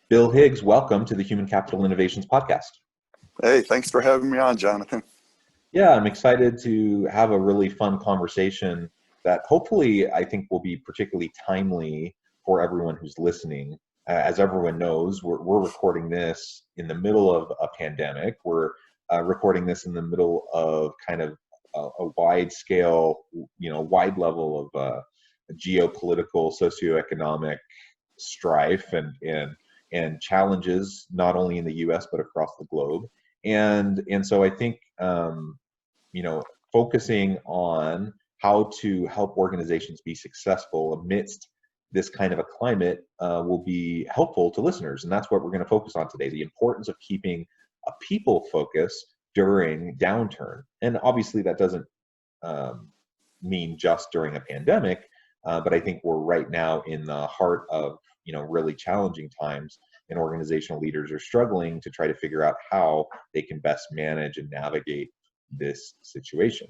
Bill Higgs, welcome to the Human Capital Innovations Podcast. Hey, thanks for having me on, Jonathan. Yeah, I'm excited to have a really fun conversation that hopefully I think will be particularly timely for everyone who's listening. As everyone knows, we're recording this in the middle of a pandemic. We're recording this in the middle of kind of a wide scale, wide level of geopolitical, socioeconomic strife and challenges, not only in the U.S. but across the globe. And so I think focusing on how to help organizations be successful amidst this kind of a climate will be helpful to listeners, and that's what we're going to focus on today: the importance of keeping a people focus during downturn. And obviously, that doesn't mean just during a pandemic, but I think we're right now in the heart of really challenging times, and organizational leaders are struggling to try to figure out how they can best manage and navigate this situation.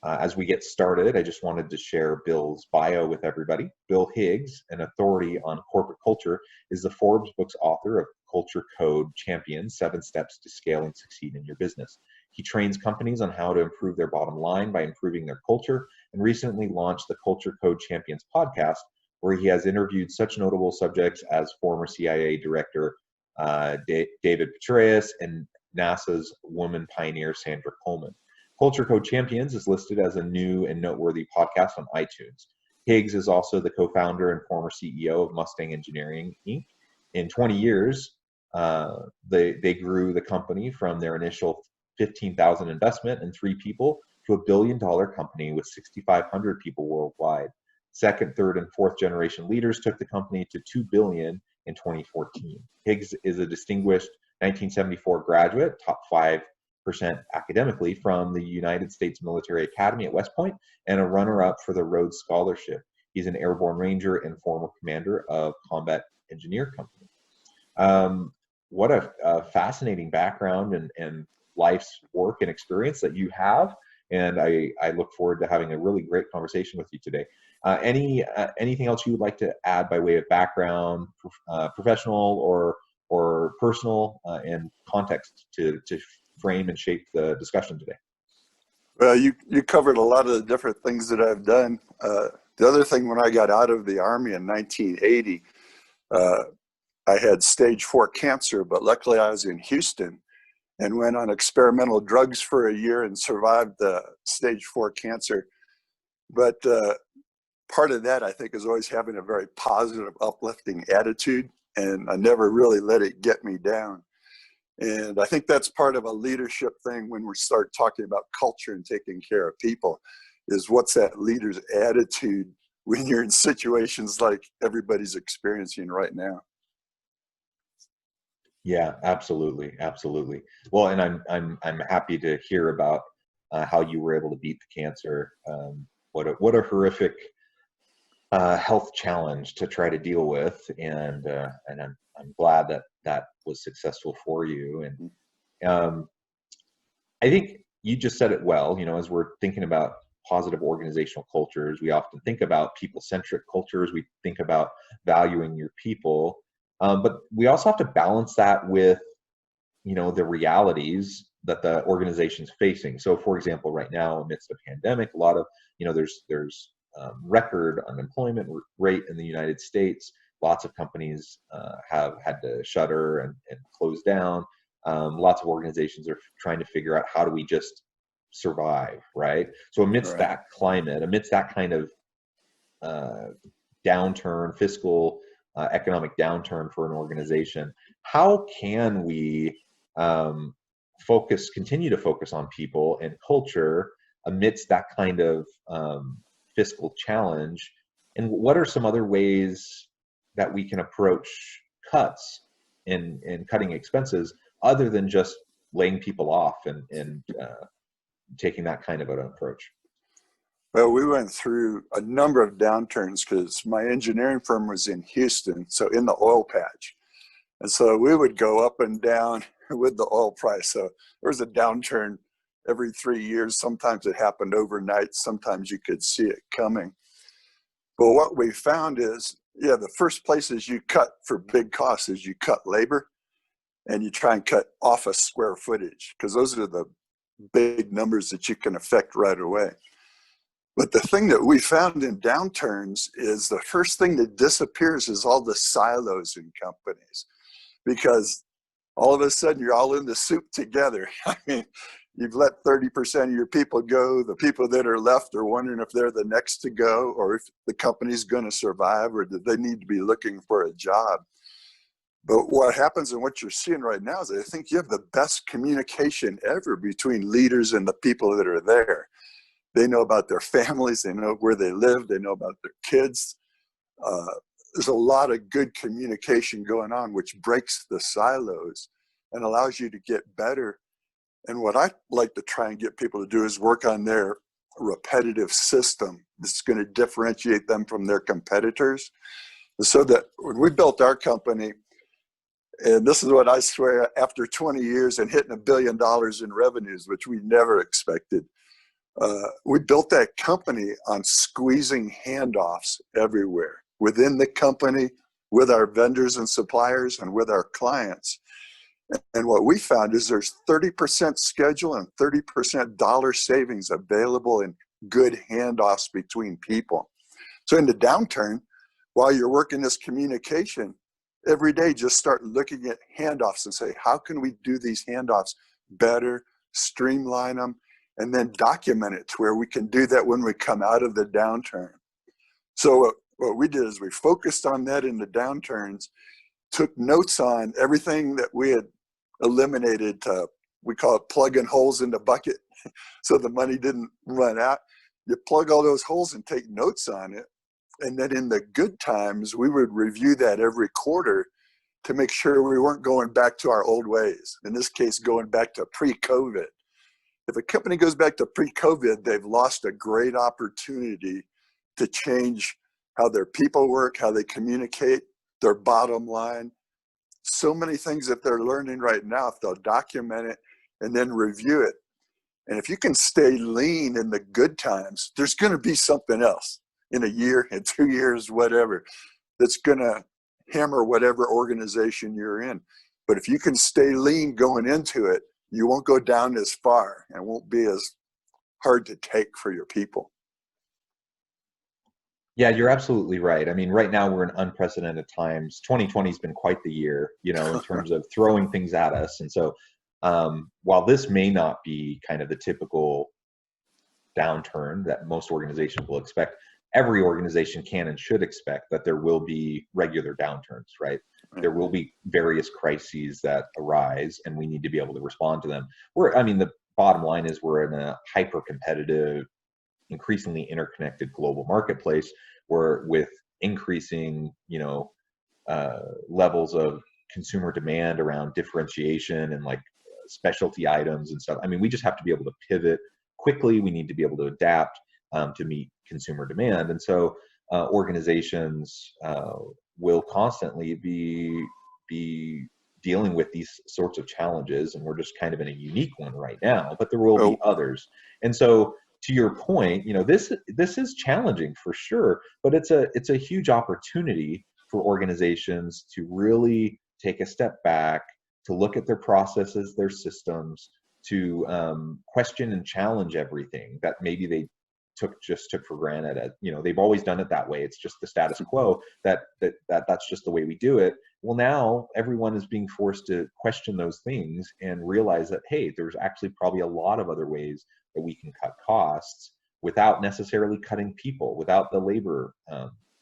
As we get started, I just wanted to share Bill's bio with everybody. Bill Higgs, an authority on corporate culture, is the Forbes Books author of Culture Code Champions: 7 Steps to Scale and Succeed in Your Business. He trains companies on how to improve their bottom line by improving their culture, and recently launched the Culture Code Champions podcast, where he has interviewed such notable subjects as former CIA Director David Petraeus and NASA's woman pioneer Sandra Coleman. Culture Code Champions is listed as a new and noteworthy podcast on iTunes. Higgs is also the co-founder and former CEO of Mustang Engineering, Inc. In 20 years, they grew the company from their initial $15,000 investment and 3 people to $1 billion company with 6,500 people worldwide. Second, third, and fourth generation leaders took the company to $2 billion in 2014. Higgs is a distinguished 1974 graduate, top 5% academically from the United States Military Academy at West Point, and a runner-up for the Rhodes Scholarship. He's an airborne ranger and former commander of Combat Engineer Company. What a fascinating background and life's work and experience that you have, and I look forward to having a really great conversation with you today. Anything else you would like to add by way of background, professional or personal, and context to frame and shape the discussion today? Well, you covered a lot of the different things that I've done. The other thing, when I got out of the Army in 1980, I had stage 4 cancer, but luckily I was in Houston and went on experimental drugs for a year and survived the stage 4 cancer. But part of that, I think, is always having a very positive, uplifting attitude, and I never really let it get me down. And I think that's part of a leadership thing when we start talking about culture and taking care of people, is what's that leader's attitude when you're in situations like everybody's experiencing right now. Yeah, absolutely, absolutely. Well, and I'm happy to hear about how you were able to beat the cancer. What a horrific health challenge to try to deal with, and I'm glad that was successful for you. And I think you just said it well. As we're thinking about positive organizational cultures, we often think about people-centric cultures. We think about valuing your people, but we also have to balance that with the realities that the organization's facing. So, for example, right now amidst the pandemic, a lot of there's record unemployment rate in the United States. Lots of companies have had to shutter and close down. Lots of organizations are trying to figure out, how do we just survive, right? So amidst that climate, amidst that kind of downturn, fiscal, economic downturn for an organization, how can we continue to focus on people and culture amidst that kind of fiscal challenge? And what are some other ways that we can approach cuts and cutting expenses other than just laying people off and taking that kind of an approach? Well, we went through a number of downturns because my engineering firm was in Houston, so in the oil patch. And so we would go up and down with the oil price. So there was a downturn every 3 years. Sometimes it happened overnight. Sometimes you could see it coming. But what we found is Yeah, the first places you cut for big costs is you cut labor and you try and cut office square footage, because those are the big numbers that you can affect right away. But the thing that we found in downturns is the first thing that disappears is all the silos in companies, because all of a sudden you're all in the soup together. I mean, you've let 30% of your people go. The people that are left are wondering if they're the next to go, or if the company's going to survive, or do they need to be looking for a job. But what happens and what you're seeing right now is I think you have the best communication ever between leaders and the people that are there. They know about their families, they know where they live, they know about their kids. There's a lot of good communication going on, which breaks the silos and allows you to get better. And what I like to try and get people to do is work on their repetitive system that's going to differentiate them from their competitors. So that when we built our company, and this is what I swear, after 20 years and hitting $1 billion in revenues, which we never expected, we built that company on squeezing handoffs everywhere, within the company, with our vendors and suppliers, and with our clients. And what we found is there's 30% schedule and 30% dollar savings available in good handoffs between people. So in the downturn, while you're working this communication, every day just start looking at handoffs and say, how can we do these handoffs better, streamline them, and then document it to where we can do that when we come out of the downturn. So what we did is we focused on that in the downturns, took notes on everything that we had eliminated. We call it plugging holes in the bucket so the money didn't run out. You plug all those holes and take notes on it. And then in the good times, we would review that every quarter to make sure we weren't going back to our old ways. In this case, going back to pre-COVID. If a company goes back to pre-COVID, they've lost a great opportunity to change how their people work, how they communicate, their bottom line. So many things that they're learning right now, if they'll document it and then review it. And if you can stay lean in the good times, there's going to be something else in a year, in 2 years, whatever, that's going to hammer whatever organization you're in. But if you can stay lean going into it, you won't go down as far and won't be as hard to take for your people. Yeah, you're absolutely right. I mean, right now we're in unprecedented times. 2020 has been quite the year, in terms of throwing things at us. And so while this may not be kind of the typical downturn that most organizations will expect, every organization can and should expect that there will be regular downturns, right? There will be various crises that arise, and we need to be able to respond to them. The bottom line is we're in a hyper-competitive, increasingly interconnected global marketplace where with increasing, levels of consumer demand around differentiation and like specialty items and stuff. I mean, we just have to be able to pivot quickly. We need to be able to adapt to meet consumer demand. And so organizations will constantly be dealing with these sorts of challenges, and we're just kind of in a unique one right now, but there will be others. And so to your point, this is challenging for sure, but it's a huge opportunity for organizations to really take a step back, to look at their processes, their systems, to question and challenge everything that maybe they took for granted. They've always done it that way. It's just the status quo that's just the way we do it. Well, now everyone is being forced to question those things and realize that, hey, there's actually probably a lot of other ways that we can cut costs without necessarily cutting people, without the labor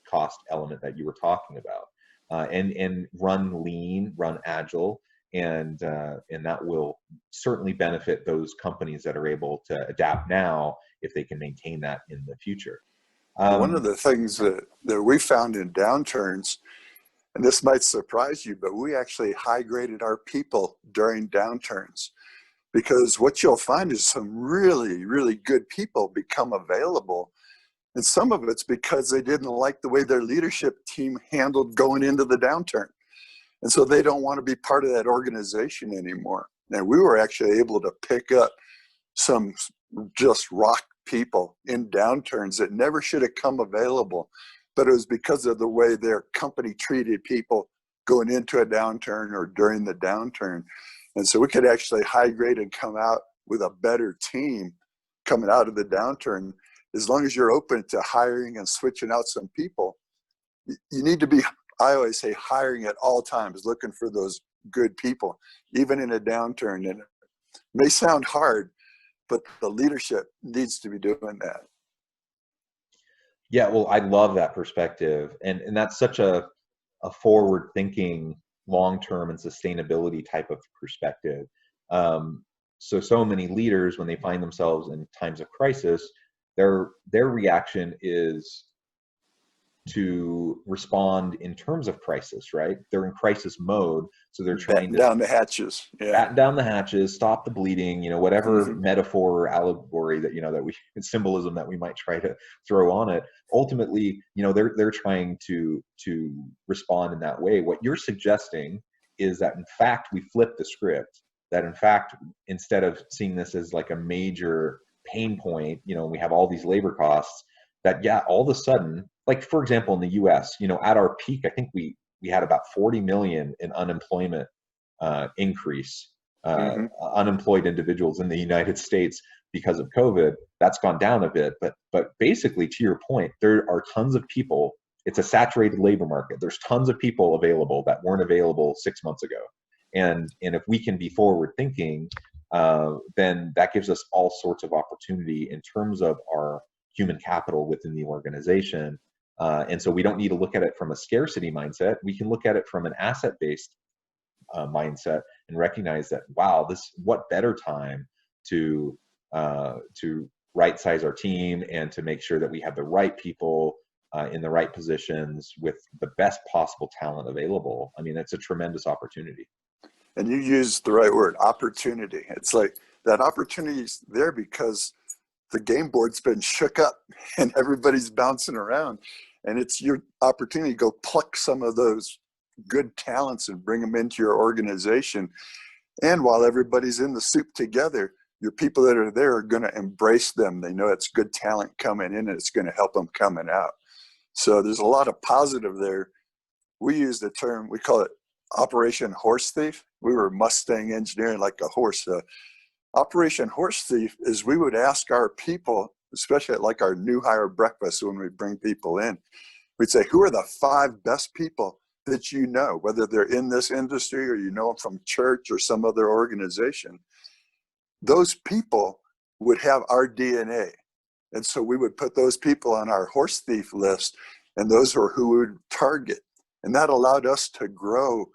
cost element that you were talking about, and run lean, run agile, and that will certainly benefit those companies that are able to adapt now if they can maintain that in the future. One of the things that we found in downturns, and this might surprise you, but we actually high-graded our people during downturns, because what you'll find is some really, really good people become available. And some of it's because they didn't like the way their leadership team handled going into the downturn. And so they don't want to be part of that organization anymore. And we were actually able to pick up some just rock people in downturns that never should have come available. but it was because of the way their company treated people going into a downturn or during the downturn. And so we could actually high grade and come out with a better team coming out of the downturn. As long as you're open to hiring and switching out some people, you need to be, I always say, hiring at all times, looking for those good people, even in a downturn. And it may sound hard, but the leadership needs to be doing that. Yeah, well, I love that perspective. And that's such a forward thinking, long-term and sustainability type of perspective. So many leaders, when they find themselves in times of crisis, their reaction is to respond in terms of crisis, right? They're in crisis mode, so they're trying to down the hatches, batten down the hatches, stop the bleeding, whatever metaphor or allegory that that we symbolism that we might try to throw on it. Ultimately, they're trying to respond in that way. What you're suggesting is that in fact we flip the script. That in fact, instead of seeing this as like a major pain point, we have all these labor costs. That all of a sudden, like for example, in the U.S., at our peak, I think we had about 40 million in unemployment increase, unemployed individuals in the United States because of COVID. That's gone down a bit, but basically, to your point, there are tons of people. It's a saturated labor market. There's tons of people available that weren't available 6 months ago, and if we can be forward thinking, then that gives us all sorts of opportunity in terms of our human capital within the organization. And so we don't need to look at it from a scarcity mindset. We can look at it from an asset-based mindset and recognize that, wow, what better time to right-size our team and to make sure that we have the right people in the right positions with the best possible talent available. I mean, it's a tremendous opportunity. And you used the right word, opportunity. It's like that opportunity's there because the game board's been shook up and everybody's bouncing around, and it's your opportunity to go pluck some of those good talents and bring them into your organization. And while everybody's in the soup together, your people that are there are going to embrace them. They know it's good talent coming in and it's going to help them coming out. So there's a lot of positive there. We use the term, we call it Operation Horse Thief. We were Mustang engineering like a horse. Operation Horse Thief is we would ask our people, especially at like our new hire breakfast when we bring people in, we'd say, who are the 5 best people that you know, whether they're in this industry or you know them from church or some other organization? Those people would have our DNA. And so we would put those people on our horse thief list, and those are who we would target. And that allowed us to grow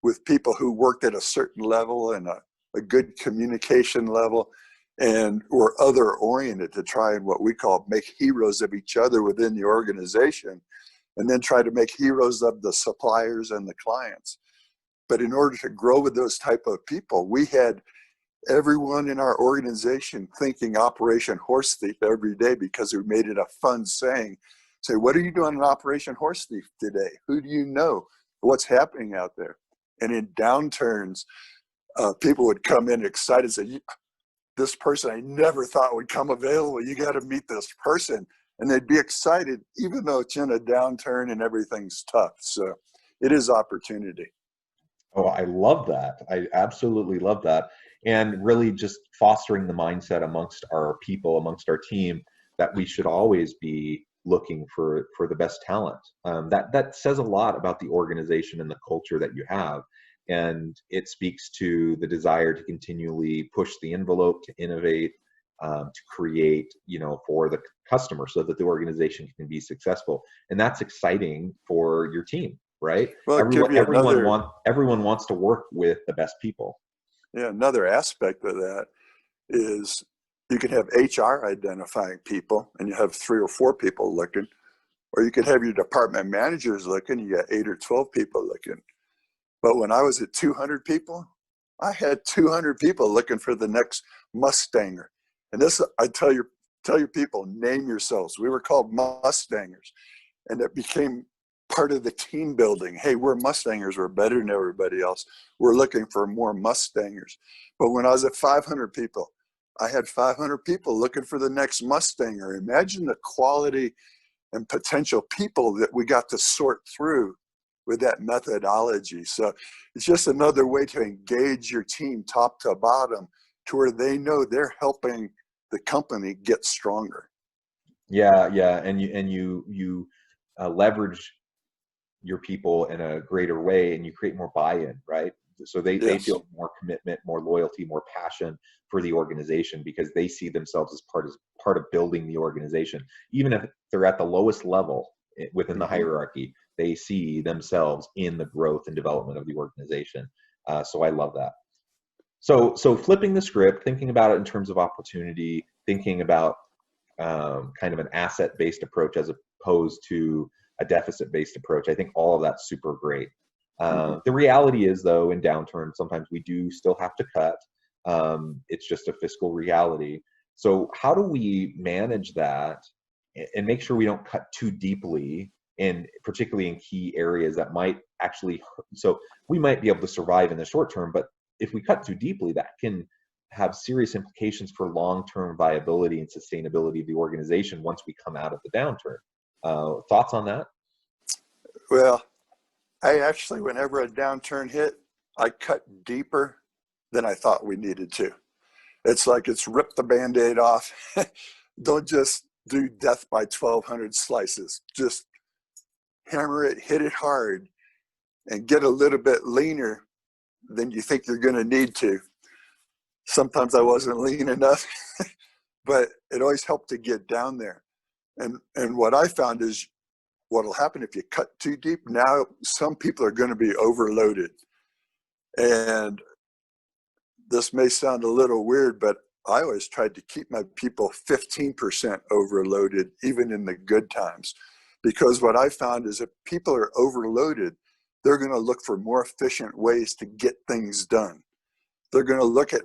with people who worked at a certain level and a good communication level and were other oriented to try and what we call make heroes of each other within the organization, and then try to make heroes of the suppliers and the clients. But in order to grow with those type of people, we had everyone in our organization thinking Operation Horse Thief every day because we made it a fun saying. Say, what are you doing in Operation Horse Thief today? Who do you know? What's happening out there? And in downturns, people would come in excited and say, this person I never thought would come available. You got to meet this person. And they'd be excited, even though it's in a downturn and everything's tough. So it is opportunity. Oh, I love that. I absolutely love that. And really just fostering the mindset amongst our people, amongst our team, that we should always be looking for the best talent. That says a lot about the organization and the culture that you have. And it speaks to the desire to continually push the envelope, to innovate, to create, for the customer so that the organization can be successful. And that's exciting for your team, right? Well, everyone wants to work with the best people. Yeah, another aspect of that is you can have HR identifying people and you have 3 or 4 people looking, or you could have your department managers looking, you got 8 or 12 people looking. But when I was at 200 people, I had 200 people looking for the next Mustanger. And this, I tell your people, name yourselves. We were called Mustangers, and it became part of the team building. Hey, we're Mustangers. We're better than everybody else. We're looking for more Mustangers. But when I was at 500 people, I had 500 people looking for the next Mustanger. Imagine the quality and potential people that we got to sort through with that methodology. So it's just another way to engage your team top to bottom to where they know they're helping the company get stronger. Yeah, yeah, and you leverage your people in a greater way, and you create more buy-in, right? So they Yes. feel more commitment, more loyalty, more passion for the organization because they see themselves as part of building the organization. Even if they're at the lowest level within the hierarchy, they see themselves in the growth and development of the organization. So I love that. So flipping the script, thinking about it in terms of opportunity, thinking about kind of an asset-based approach as opposed to a deficit-based approach. I think all of that's super great. The reality is, though, in downturn, sometimes we do still have to cut. It's just a fiscal reality. So how do we manage that and make sure we don't cut too deeply, and particularly in key areas that might actually hurt? So we might be able to survive in the short term, but if we cut too deeply, that can have serious implications for long-term viability and sustainability of the organization once we come out of the downturn. Thoughts on that? Well, I actually, whenever a downturn hit, I cut deeper than I thought we needed to. It's like it's ripped the Band-Aid off. Don't just do death by 1,200 slices. Just hammer it, hit it hard, and get a little bit leaner than you think you're going to need to. Sometimes I wasn't lean enough, but it always helped to get down there. And what I found is what will happen if you cut too deep. Now, some people are going to be overloaded. And this may sound a little weird, but I always tried to keep my people 15% overloaded, even in the good times. Because what I found is if people are overloaded, they're going to look for more efficient ways to get things done. They're going to look at,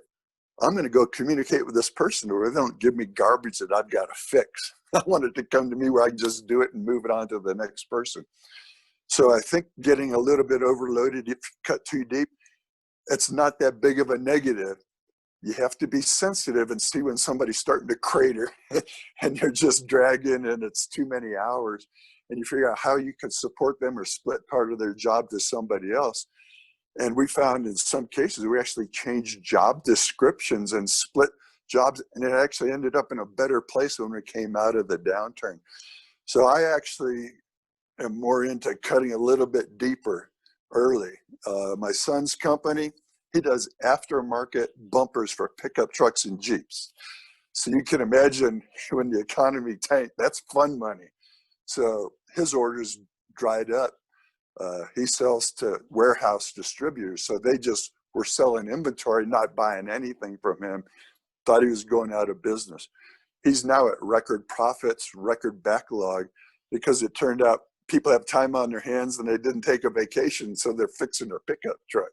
I'm going to go communicate with this person where they don't give me garbage that I've got to fix. I want it to come to me where I can just do it and move it on to the next person. So I think getting a little bit overloaded, if you cut too deep, it's not that big of a negative. You have to be sensitive and see when somebody's starting to crater and you're just dragging and it's too many hours, and you figure out how you can support them or split part of their job to somebody else. And we found in some cases, we actually changed job descriptions and split jobs, and it actually ended up in a better place when we came out of the downturn. So I actually am more into cutting a little bit deeper early. My son's company, he does aftermarket bumpers for pickup trucks and Jeeps. So you can imagine when the economy tanked, that's fun money. So his orders dried up. He sells to warehouse distributors. So they just were selling inventory, not buying anything from him. Thought he was going out of business. He's now at record profits, record backlog, because it turned out people have time on their hands and they didn't take a vacation, so they're fixing their pickup truck.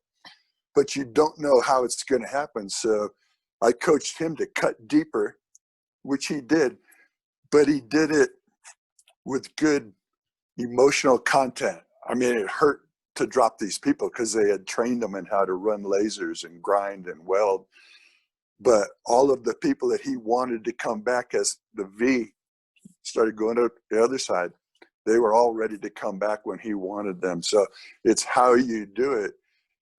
But you don't know how it's going to happen. So I coached him to cut deeper, which he did, but he did it with good emotional content. I mean, it hurt to drop these people because they had trained them in how to run lasers and grind and weld. But all of the people that he wanted to come back as the V started going to the other side. They were all ready to come back when he wanted them. So it's how you do it.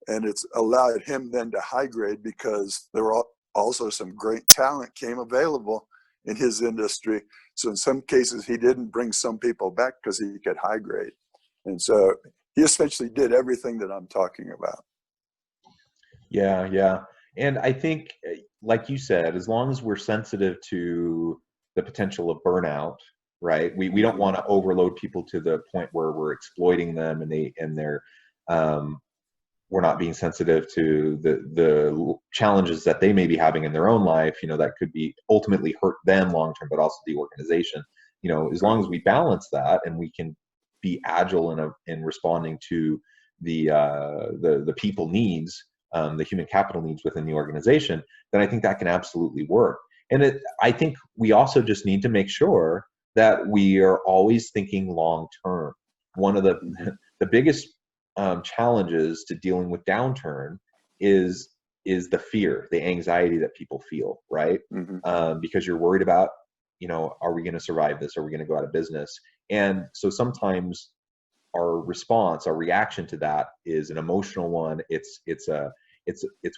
And it's allowed him then to high grade because there were also some great talent came available in his industry. So in some cases, he didn't bring some people back because he could high grade. And so he essentially did everything that I'm talking about. Yeah, yeah. And I think, like you said, as long as we're sensitive to the potential of burnout, right? We don't want to overload people to the point where we're exploiting them and they're we're not being sensitive to the challenges that they may be having in their own life, that could be ultimately hurt them long term, but also the organization. As long as we balance that and we can be agile in responding to the people needs, the human capital needs within the organization, then I think that can absolutely work. And I think we also just need to make sure that we are always thinking long term. One of the biggest challenges to dealing with downturn is the fear, the anxiety that people feel, right? Because you're worried about are we going to survive this? Are we going to go out of business? And so sometimes our response, our reaction to that is an emotional one. It's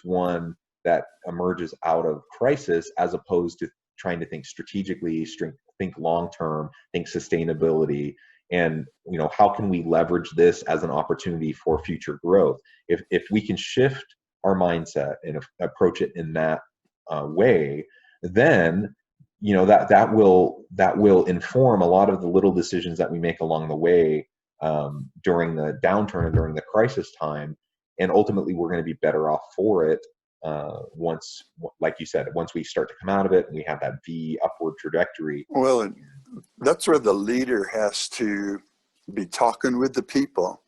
one that emerges out of crisis, as opposed to trying to think strategically, think long-term, think sustainability. And, how can we leverage this as an opportunity for future growth? If we can shift our mindset and approach it in that way, then, that will inform a lot of the little decisions that we make along the way, during the downturn and during the crisis time. And ultimately, we're going to be better off for it, once, like you said, once we start to come out of it and we have that V upward trajectory. Well, and that's where the leader has to be talking with the people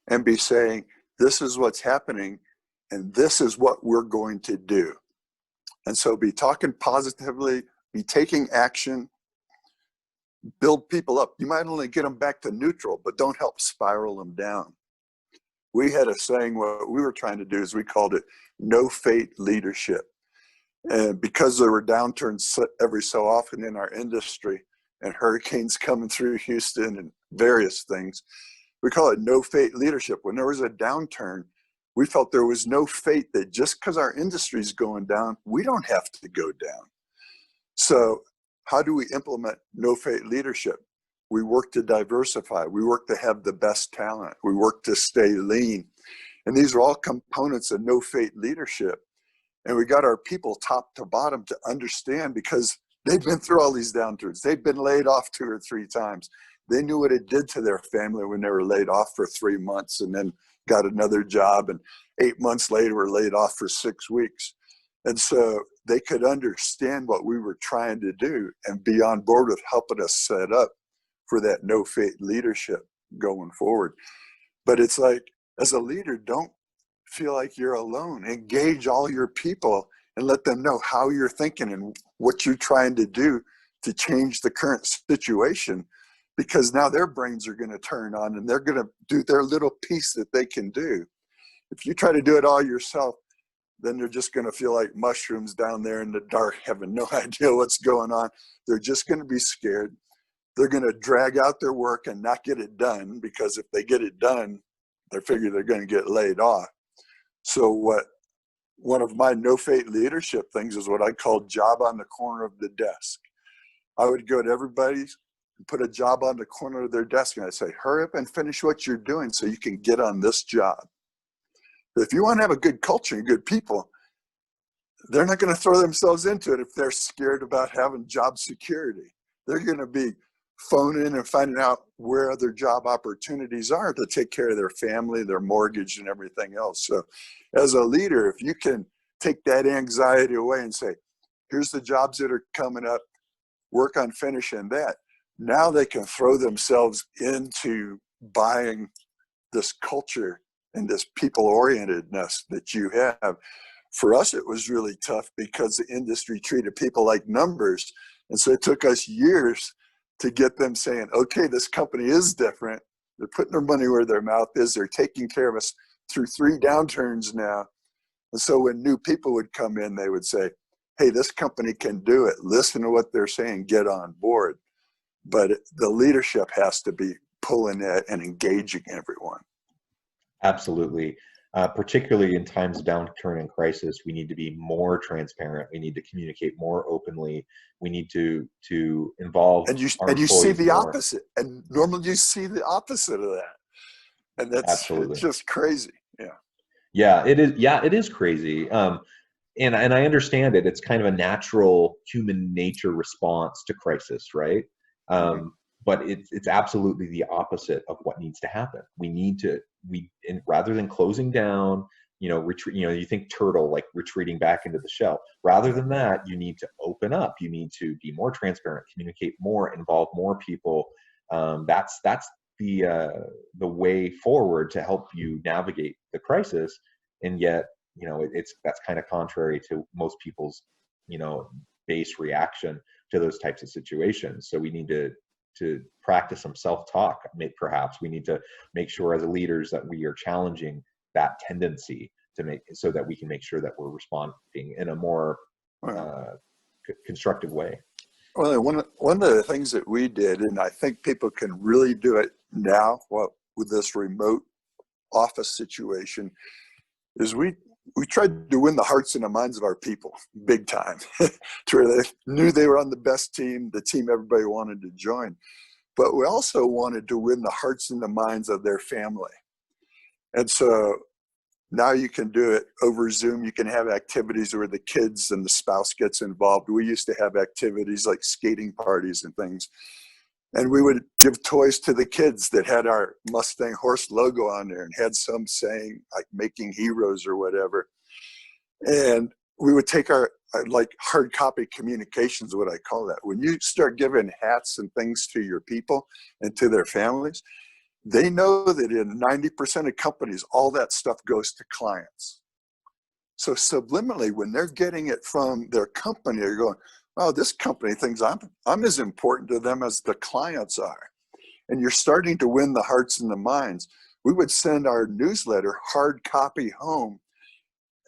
and be saying, this is what's happening and this is what we're going to do. And so be talking positively, be taking action, build people up. You might only get them back to neutral, but don't help spiral them down. We had a saying, what we were trying to do is we called it no fate leadership. And because there were downturns every so often in our industry and hurricanes coming through Houston and various things, we call it no fate leadership. When there was a downturn, we felt there was no fate that just because our industry is going down, we don't have to go down. So how do we implement no fate leadership? We work to diversify. We work to have the best talent. We work to stay lean. And these are all components of no fate leadership. And we got our people top to bottom to understand, because they've been through all these downturns. They've been laid off 2 or 3 times. They knew what it did to their family when they were laid off for 3 months and then got another job, and 8 months later were laid off for 6 weeks. And so they could understand what we were trying to do and be on board with helping us set up for that no fate leadership going forward. But it's like, as a leader, don't feel like you're alone. Engage all your people and let them know how you're thinking and what you're trying to do to change the current situation, because now their brains are going to turn on and they're going to do their little piece that they can do. If you try to do it all yourself, then they're just going to feel like mushrooms down there in the dark, having no idea what's going on. They're just going to be scared. They're going to drag out their work and not get it done, because if they get it done, they figure they're going to get laid off. So one of my no fate leadership things is what I call job on the corner of the desk. I would go to everybody and put a job on the corner of their desk, and I'd say, hurry up and finish what you're doing so you can get on this job. But if you want to have a good culture and good people, they're not going to throw themselves into it if they're scared about having job security. They're going to be phoning and finding out where other job opportunities are to take care of their family, their mortgage, and everything else. So as a leader, if you can take that anxiety away and say, here's the jobs that are coming up, work on finishing that, now they can throw themselves into buying this culture and this people-orientedness that you have. For us, it was really tough because the industry treated people like numbers. And so it took us years to get them saying, okay, this company is different. They're putting their money where their mouth is. They're taking care of us through 3 downturns now. And so when new people would come in, they would say, hey, this company can do it. Listen to what they're saying, get on board. But the leadership has to be pulling it and engaging everyone. Absolutely. Particularly in times of downturn and crisis, we need to be more transparent. We need to communicate more openly. We need to involve our and you see employees the more. opposite. And normally you see the opposite of that. And that's Absolutely. It's just crazy. Yeah. Yeah, it is. Yeah, it is crazy. And I understand it. It's kind of a natural human nature response to crisis, right? But it's absolutely the opposite of what needs to happen. Rather than closing down, retreat, you think turtle, like retreating back into the shell. Rather than that, you need to open up. You need to be more transparent, communicate more, involve more people. That's the way forward to help you navigate the crisis. And yet, that's kind of contrary to most people's, base reaction to those types of situations. So we need to practice some self-talk. Perhaps we need to make sure as leaders that we are challenging that tendency so that we can make sure that we're responding in a more constructive way. Well, one of the things that we did, and I think people can really do it now, well, with this remote office situation, is we tried to win the hearts and the minds of our people big time, to where they knew they were on the best team, the team everybody wanted to join. But we also wanted to win the hearts and the minds of their family. And so now you can do it over Zoom. You can have activities where the kids and the spouse gets involved. We used to have activities like skating parties and things. And we would give toys to the kids that had our Mustang horse logo on there and had some saying like "making heroes" or whatever. And we would take our like hard copy communications, what I call that. When you start giving hats and things to your people and to their families, they know that in 90% of companies, all that stuff goes to clients. So subliminally, when they're getting it from their company, they're going, "Oh, this company thinks I'm as important to them as the clients are." And you're starting to win the hearts and the minds. We would send our newsletter hard copy home,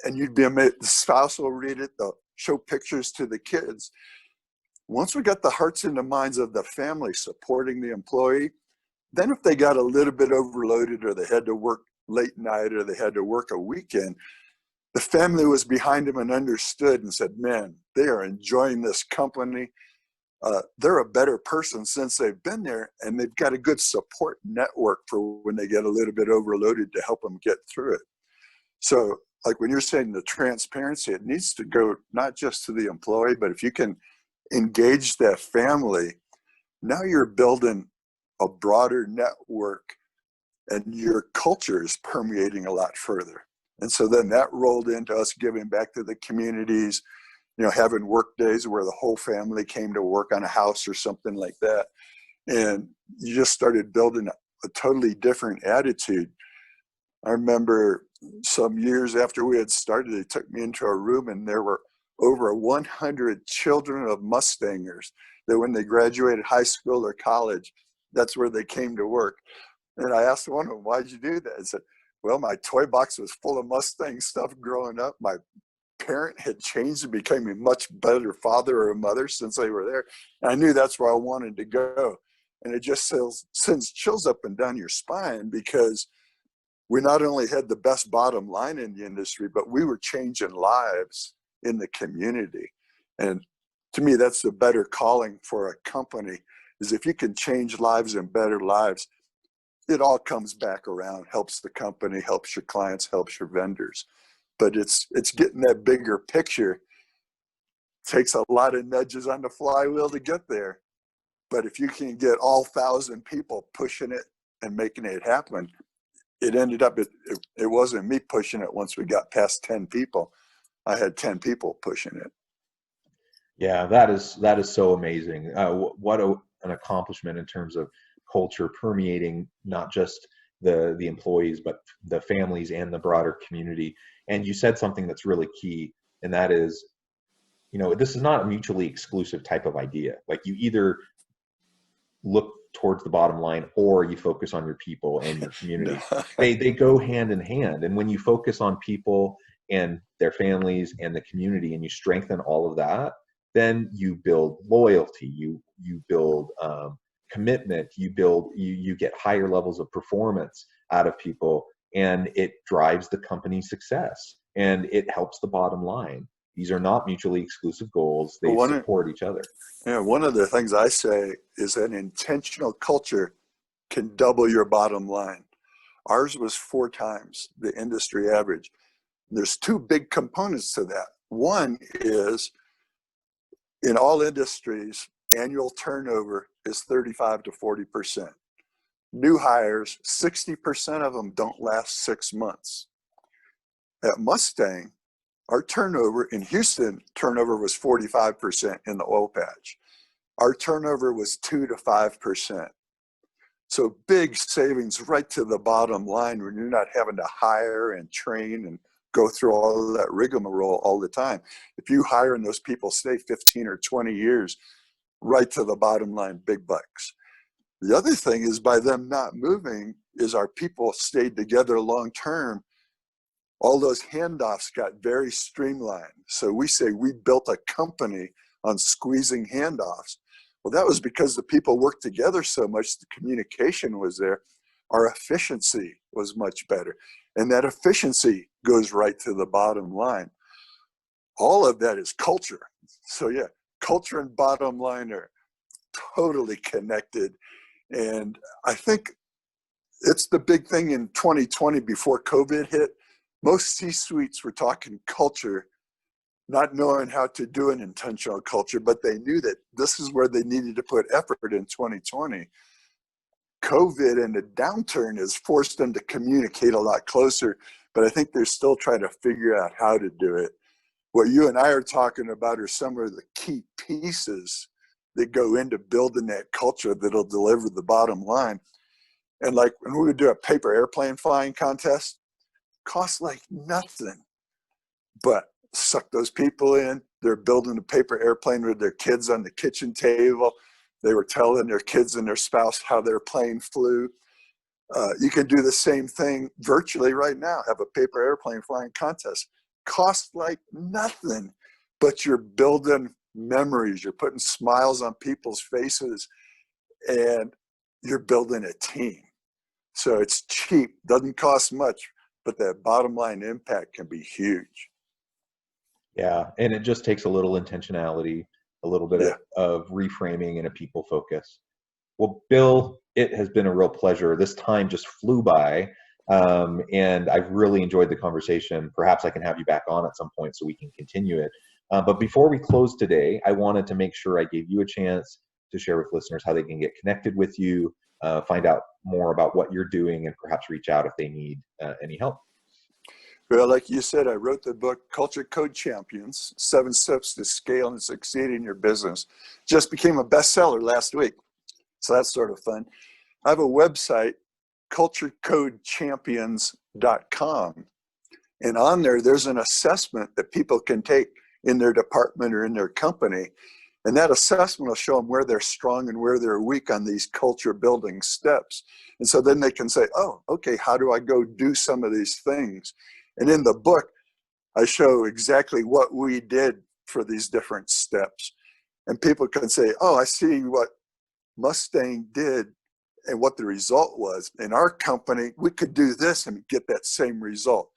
and you'd be amazed. The spouse will read it, they'll show pictures to the kids. Once we got the hearts and the minds of the family supporting the employee, then if they got a little bit overloaded or they had to work late night or they had to work a weekend, the family was behind them and understood and said, "Man, they are enjoying this company. They're a better person since they've been there, and they've got a good support network for when they get a little bit overloaded to help them get through it." So like when you're saying the transparency, it needs to go not just to the employee, but if you can engage that family, now you're building a broader network and your culture is permeating a lot further. And so then that rolled into us giving back to the communities, having work days where the whole family came to work on a house or something like that. And you just started building a totally different attitude. I remember some years after we had started, they took me into a room and there were over 100 children of Mustangers that when they graduated high school or college, that's where they came to work. And I asked one of them, "Why'd you do that?" I said, "Well, my toy box was full of Mustang stuff growing up. My parent had changed and became a much better father or mother since they were there. And I knew that's where I wanted to go." And it just sends chills up and down your spine because we not only had the best bottom line in the industry, but we were changing lives in the community. And to me, that's the better calling for a company, is if you can change lives and better lives, it all comes back around, helps the company, helps your clients, helps your vendors. But it's getting that bigger picture. Takes a lot of nudges on the flywheel to get there. But if you can get all 1,000 people pushing it and making it happen, it ended up, it wasn't me pushing it once we got past 10 people. I had 10 people pushing it. Yeah, that is so amazing. What an accomplishment in terms of culture permeating not just the employees, but the families and the broader community. And you said something that's really key, and that is, this is not a mutually exclusive type of idea. Like you either look towards the bottom line or you focus on your people and your community. No. They go hand in hand. And when you focus on people and their families and the community and you strengthen all of that, then you build loyalty, you build commitment, you get higher levels of performance out of people, and it drives the company's success and it helps the bottom line. These are not mutually exclusive goals. They support each other. Yeah, one of the things I say is an intentional culture can double your bottom line. Ours was 4 times the industry average. There's 2 big components to that. One is, in all industries, annual turnover is 35 to 40%. New hires, 60% of them don't last 6 months. At Mustang, our turnover in Houston, turnover was 45% in the oil patch. Our turnover was 2 to 5%. So big savings right to the bottom line when you're not having to hire and train and go through all of that rigmarole all the time. If you hire and those people stay 15 or 20 years, right to the bottom line, big bucks. The other thing is, by them not moving, is our people stayed together long term. All those handoffs got very streamlined. So we say we built a company on squeezing handoffs. Well, that was because the people worked together so much, the communication was there, our efficiency was much better. And that efficiency goes right to the bottom line. All of that is culture. So yeah, culture and bottom line are totally connected. And I think it's the big thing in 2020 before COVID hit. Most C-suites were talking culture, not knowing how to do an intentional culture, but they knew that this is where they needed to put effort in 2020. COVID and the downturn has forced them to communicate a lot closer, but I think they're still trying to figure out how to do it. What you and I are talking about are some of the key pieces that go into building that culture that'll deliver the bottom line. And like when we would do a paper airplane flying contest, costs like nothing, but suck those people in. They're building a paper airplane with their kids on the kitchen table. They were telling their kids and their spouse how their plane flew. You can do the same thing virtually right now, have a paper airplane flying contest. Costs like nothing, but you're building memories. You're putting smiles on people's faces, and you're building a team. So it's cheap, doesn't cost much, but that bottom line impact can be huge. Yeah, and it just takes a little intentionality, a little bit of reframing and a people focus. Well, Bill, it has been a real pleasure. This time just flew by, and I've really enjoyed the conversation. Perhaps I can have you back on at some point so we can continue it. But before we close today, I wanted to make sure I gave you a chance to share with listeners how they can get connected with you, find out more about what you're doing, and perhaps reach out if they need any help. Well, like you said, I wrote the book, Culture Code Champions, 7 Steps to Scale and Succeed in Your Business. Just became a bestseller last week. So that's sort of fun. I have a website, culturecodechampions.com. And on there, there's an assessment that people can take in their department or in their company. And that assessment will show them where they're strong and where they're weak on these culture building steps. And so then they can say, oh, okay, how do I go do some of these things? And in the book, I show exactly what we did for these different steps. And people can say, oh, I see what Mustang did and what the result was. In our company, we could do this and get that same result.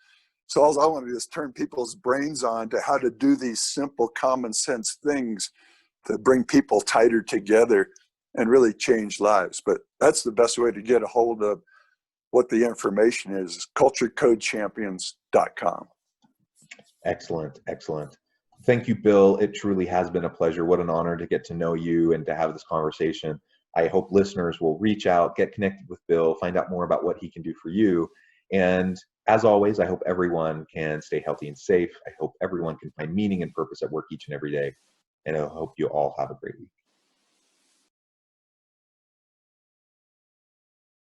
So all I want to do is turn people's brains on to how to do these simple common sense things to bring people tighter together and really change lives. But that's the best way to get a hold of what the information is culturecodechampions.com. Excellent, excellent. Thank you, Bill. It truly has been a pleasure. What an honor to get to know you and to have this conversation. I hope listeners will reach out, get connected with Bill, find out more about what he can do for you. And as always, I hope everyone can stay healthy and safe. I hope everyone can find meaning and purpose at work each and every day. And I hope you all have a great week.